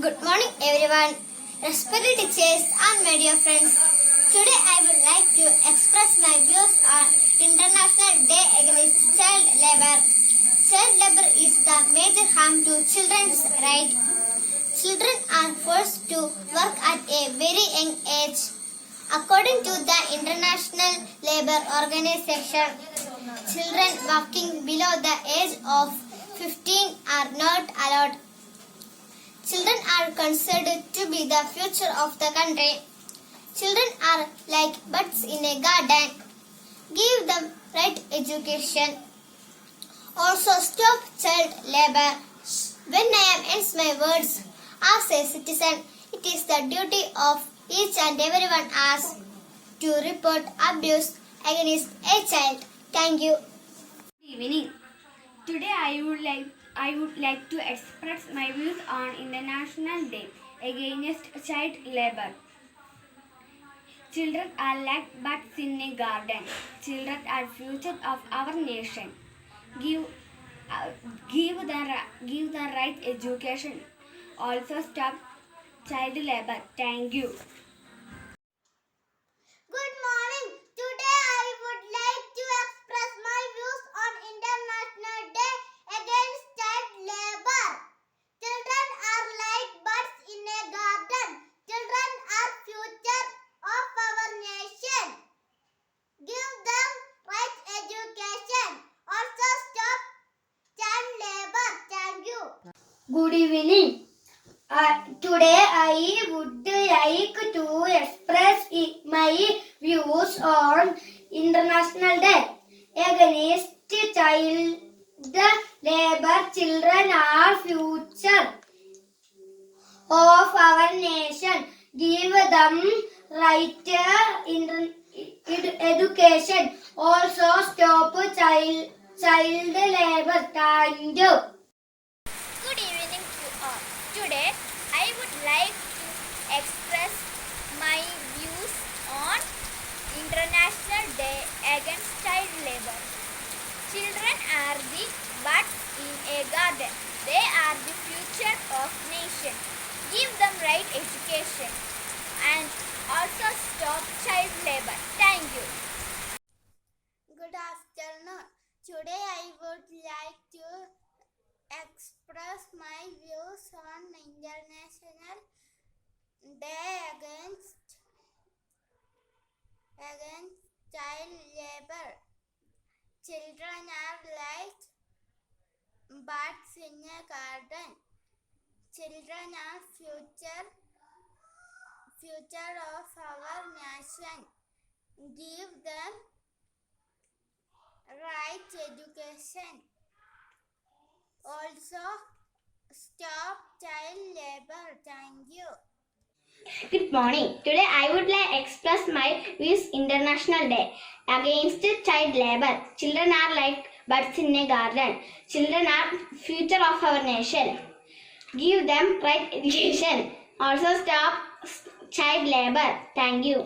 Good morning, everyone. Respected teachers and my dear friends. Today, I would like to express my views on International Day Against Child Labor. Child labor is the major harm to children's right. Children are forced to work at a very young age. According to the International Labour Organization, children working below the age of 15 are not allowed. Children are considered to be the future of the country. Children are like buds in a garden. Give them right education. Also stop child labor. When I am ends my words, as a citizen, it is the duty of each and everyone us to report abuse against a child. Thank you. Good evening. Today I would like to express my views on International Day Against Child Labor. Children are like buds in a garden. Children are future of our nation. Give the right education. Also stop child labor. Thank you. Good morning. Today I would like to express my views on International Day Against Child Labor. Children are like buds in a garden. Children are future of our nation. Give them right education. Also stop child labor. Thank you. Good evening. Today I would like to express my views on International Day Against Child Labor. Children are future of our nation. Give them right education. Also stop child labor. Thank you. Good evening to all. Today, I would like to express my views on International Day Against Child Labor. Children are the buds in a garden. They are the future of nation. Give them right education and also stop child labor. Thank you. Good afternoon. Today I would like to express my views on International Day Against Child Labor. Children are like buds in a garden. Children are future of our nation. Give them right education. Also, stop child labor. Thank you. Good morning. Today I would like to express my views International Day Against Child Labor. Children are like buds in a garden. Children are future of our nation. Give them right education. Also stop child labor. Thank you.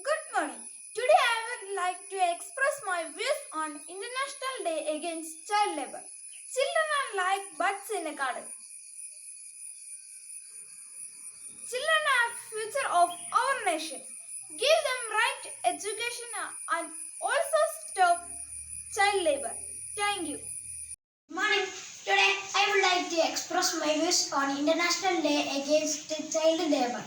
Good morning. Today I would like to express my views on International Day Against Child Labor. Children are like buds in a garden. Children are future of our nation. Give them right education and also stop child labor. Thank you. Morning. Today I would like to express my views on International Day Against Child Labor.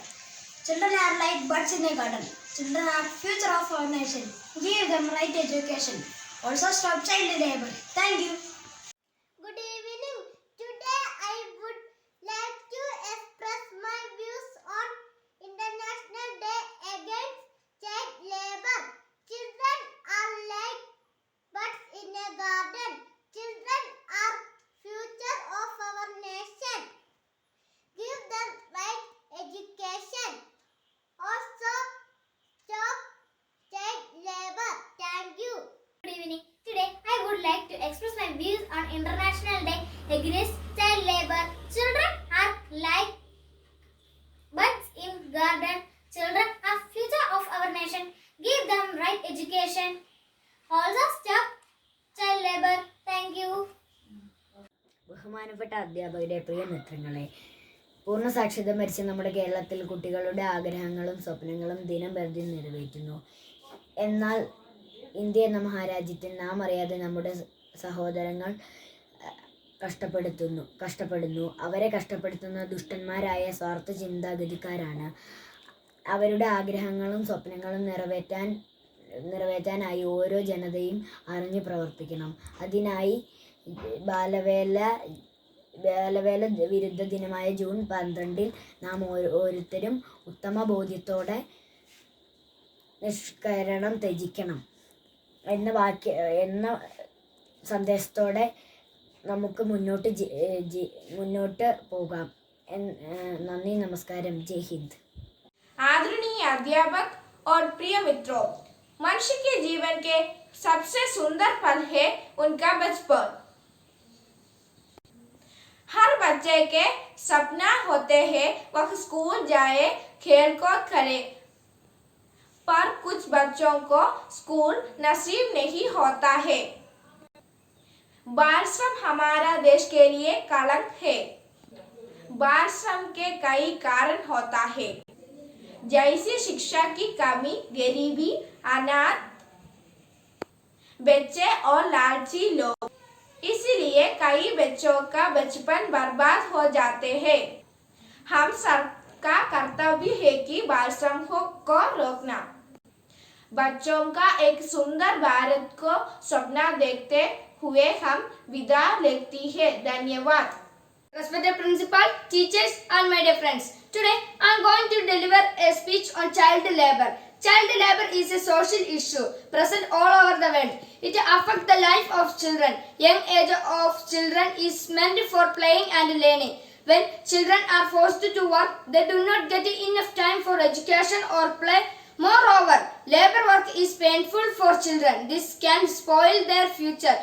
Children are like buds in a garden. Children are future of our nation. Give them right education. Also stop child labor. Thank you. Good evening. Today I would like to express my views on International Day Against Child Labor. Children are like buds in a garden. Children are future of our nation. Give them right education. Also stop child labor. Thank you. Good evening. Today I would like to express my views on International Day Against Child Labor. Children are like buds in garden. Children are future of our nation. Give them right education. Also stop child labor. Thank you. ബഹുമാനപ്പെട്ട അധ്യാപകരെ, പ്രിയ മിത്രങ്ങളെ, പൂർണ്ണ സാക്ഷരത മരിച്ച നമ്മുടെ കേരളത്തിൽ കുട്ടികളുടെ ആഗ്രഹങ്ങളും സ്വപ്നങ്ങളും ദിനം പ്രതി നിറവേറ്റുന്നു. എന്നാൽ ഇന്ത്യ എന്ന മഹാരാജ്യത്തിൽ നാം അറിയാതെ നമ്മുടെ സഹോദരങ്ങൾ കഷ്ടപ്പെടുന്നു. അവരെ കഷ്ടപ്പെടുത്തുന്ന ദുഷ്ടന്മാരായ സ്വാർത്ഥ ചിന്താഗതിക്കാരാണ്. അവരുടെ ആഗ്രഹങ്ങളും സ്വപ്നങ്ങളും നിറവേറ്റാനായി ഓരോ ജനതയും അറിഞ്ഞു പ്രവർത്തിക്കണം. അതിനായി ബാലവേല വിരുദ്ധ ദിനമായ ജൂൺ 12 നാം ഓരോരുത്തരും ഉത്തമ ബോധ്യത്തോടെ നിഷ്കരണം ത്യജിക്കണം എന്ന സന്ദേശത്തോടെ നമുക്ക് മുന്നോട്ട് പോകാം. നന്ദി, നമസ്കാരം, ജയ് ഹിന്ദ്. आदरणीय अध्यापक और प्रिय मित्रों, मनुष्य के जीवन के सबसे सुंदर पल है उनका बचपन। हर बच्चे के सपना होते हैं वह स्कूल जाए, खेल कूद करे, पर कुछ बच्चों को स्कूल नसीब नहीं होता है। बाल श्रम हमारा देश के लिए कलंक है। बाल श्रम के कई कारण होता है, जैसे शिक्षा की कमी, गरीबी, अनाथ बच्चे और लालची लोग। इसलिए कई बच्चों का बचपन बर्बाद हो जाते हैं। हम सबका कर्तव्य है कि बाल श्रम को रोकना। बच्चों का एक सुंदर भारत को सपना देखते हुए हम विदा लेती है। धन्यवाद. Respected principal, teachers and my dear friends, today I am going to deliver a speech on child labor. Child labor is a social issue present all over the world. It affects the life of children. Young age of children is meant for playing and learning. When children are forced to work, they do not get enough time for education or play. Moreover, labor work is painful for children. This can spoil their future.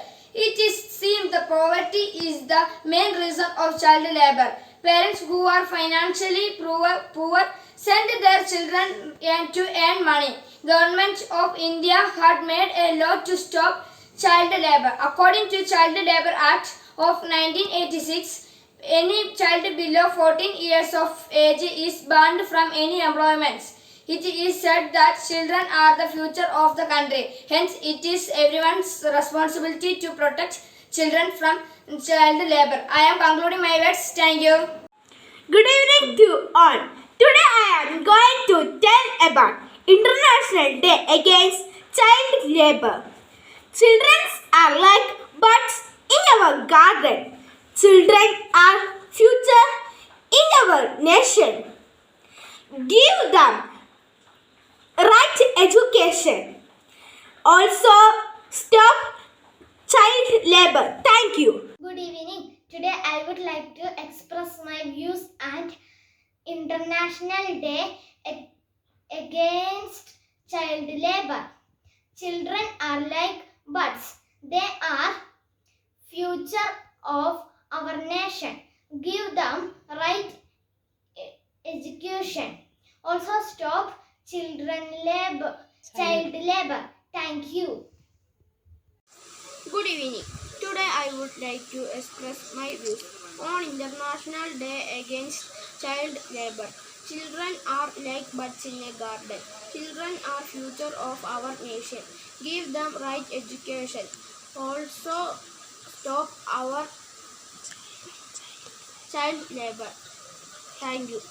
It is seen that poverty is the main reason of child labor. Parents who are financially poor send their children to earn money. Government of India had made a law to stop child labor. According to Child Labor Act of 1986, any child below 14 years of age is banned from any employment. It is said that children are the future of the country. Hence, it is everyone's responsibility to protect children from child labor. I am concluding my words. Thank you. Good evening to all. Today I am going to tell about International Day Against Child Labor. Children are like buds in our garden. Children are future in our nation. Give them right education. Also stop child labor. Thank you. Good evening. Today I would like to express my views on International Day Against Child Labor. Children are like buds. They are future of our nation. Give them right education. Also stop child labor. Thank you. Good evening. Today I would like to express my views on International Day Against Child Labor. Children are like buds in a garden. Children are future of our nation. Give them right education. Also stop our child labor. Thank you.